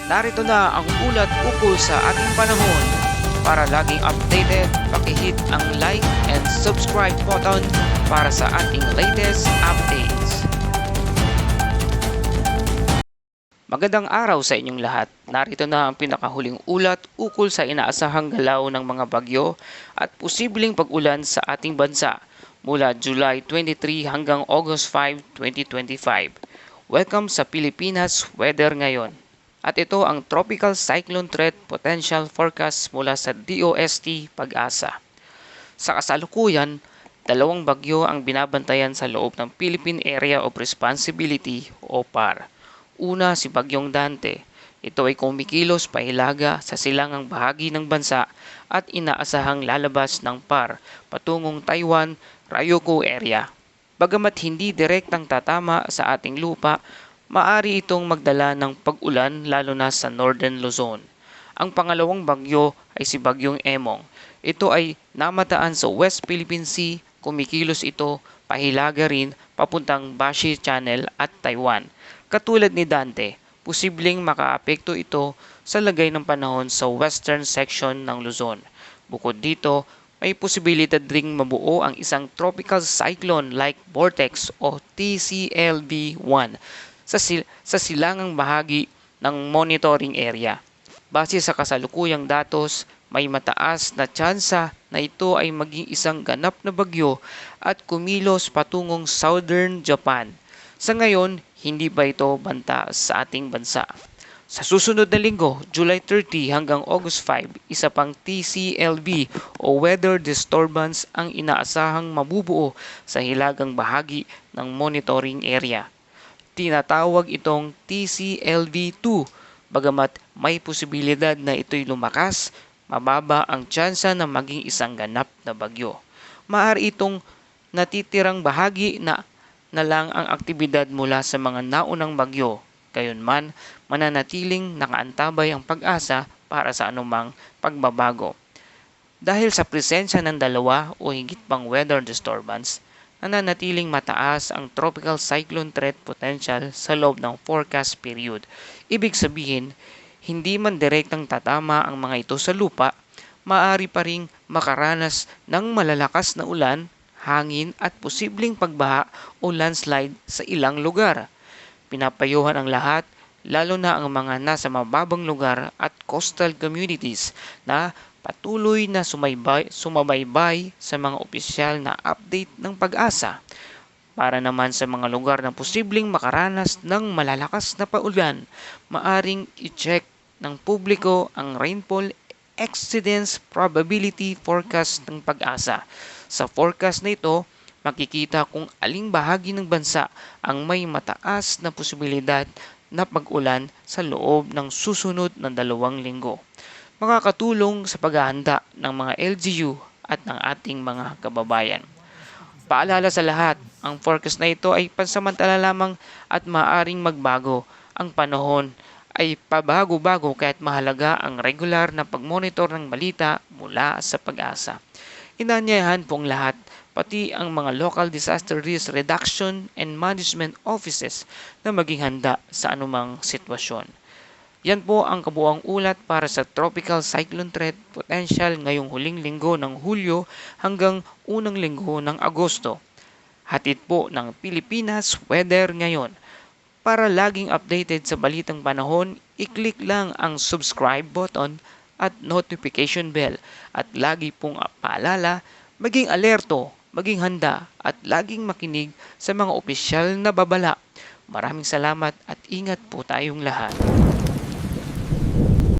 Narito na ang ulat ukol sa ating panahon. Para laging updated, pakihit ang like and subscribe button para sa ating latest updates. Magandang araw sa inyong lahat. Narito na ang pinakahuling ulat ukol sa inaasahang galaw ng mga bagyo at posibleng pag-ulan sa ating bansa mula July 23 hanggang August 5, 2025. Welcome sa Pilipinas Weather Ngayon. At ito ang Tropical Cyclone Threat Potential Forecast mula sa DOST Pag-asa. Sa kasalukuyan, dalawang bagyo ang binabantayan sa loob ng Philippine Area of Responsibility o PAR. Una, si Bagyong Dante. Ito ay kumikilos pahilaga sa silangang bahagi ng bansa at inaasahang lalabas ng PAR patungong Taiwan, Ryukyu area. Bagamat hindi direktang tatama sa ating lupa, maari itong magdala ng pag-ulan lalo na sa Northern Luzon. Ang pangalawang bagyo ay si Bagyong Emong. Ito ay namataan sa West Philippine Sea, kumikilos ito pahilaga rin papuntang Bashi Channel at Taiwan. Katulad ni Dante, posibleng makaapekto ito sa lagay ng panahon sa western section ng Luzon. Bukod dito, may posibilidad ring mabuo ang isang tropical cyclone-like vortex o TCLV-1 sa silangang bahagi ng monitoring area. Base sa kasalukuyang datos, may mataas na tsansa na ito ay maging isang ganap na bagyo at kumilos patungong southern Japan. Sa ngayon, hindi pa ito banta sa ating bansa. Sa susunod na linggo, July 30 hanggang August 5, isa pang TCLV o weather disturbance ang inaasahang mabubuo sa hilagang bahagi ng monitoring area. Tinatawag itong TCLV-2, bagamat may posibilidad na ito'y lumakas, mababa ang tsansa na maging isang ganap na bagyo. Maaari itong natitirang bahagi na lang ang aktibidad mula sa mga naunang bagyo. Gayunman, mananatiling nakaantabay ang pag-asa para sa anumang pagbabago. Dahil sa presensya ng dalawa o higit pang weather disturbance, nananatiling mataas ang tropical cyclone threat potential sa loob ng forecast period. Ibig sabihin, hindi man direktang tatama ang mga ito sa lupa, maaari pa ring makaranas ng malalakas na ulan, hangin at posibleng pagbaha o landslide sa ilang lugar. Pinapayuhan ang lahat, lalo na ang mga nasa mababang lugar at coastal communities na patuloy na sumabaybay sa mga opisyal na update ng pag-asa. Para naman sa mga lugar na posibleng makaranas ng malalakas na paulan, maaring i-check ng publiko ang rainfall exceedance probability forecast ng pag-asa. Sa forecast na ito, makikita kung aling bahagi ng bansa ang may mataas na posibilidad na pag-ulan sa loob ng susunod na 2 linggo. Makakatulong sa paghahanda ng mga LGU at ng ating mga kababayan. Paalala sa lahat, ang forecast na ito ay pansamantala lamang at maaaring magbago. Ang panahon ay pabago-bago kaya't mahalaga ang regular na pagmonitor ng balita mula sa pag-asa. Inanyayahan pong lahat, pati ang mga local disaster risk reduction and management offices na maging handa sa anumang sitwasyon. Yan po ang kabuuang ulat para sa Tropical Cyclone Threat Potential ngayong huling linggo ng Hulyo hanggang unang linggo ng Agosto. Hatid po ng Pilipinas Weather Ngayon. Para laging updated sa balitang panahon, i-click lang ang subscribe button at notification bell. At lagi pong paalala, maging alerto, maging handa at laging makinig sa mga opisyal na babala. Maraming salamat at ingat po tayong lahat.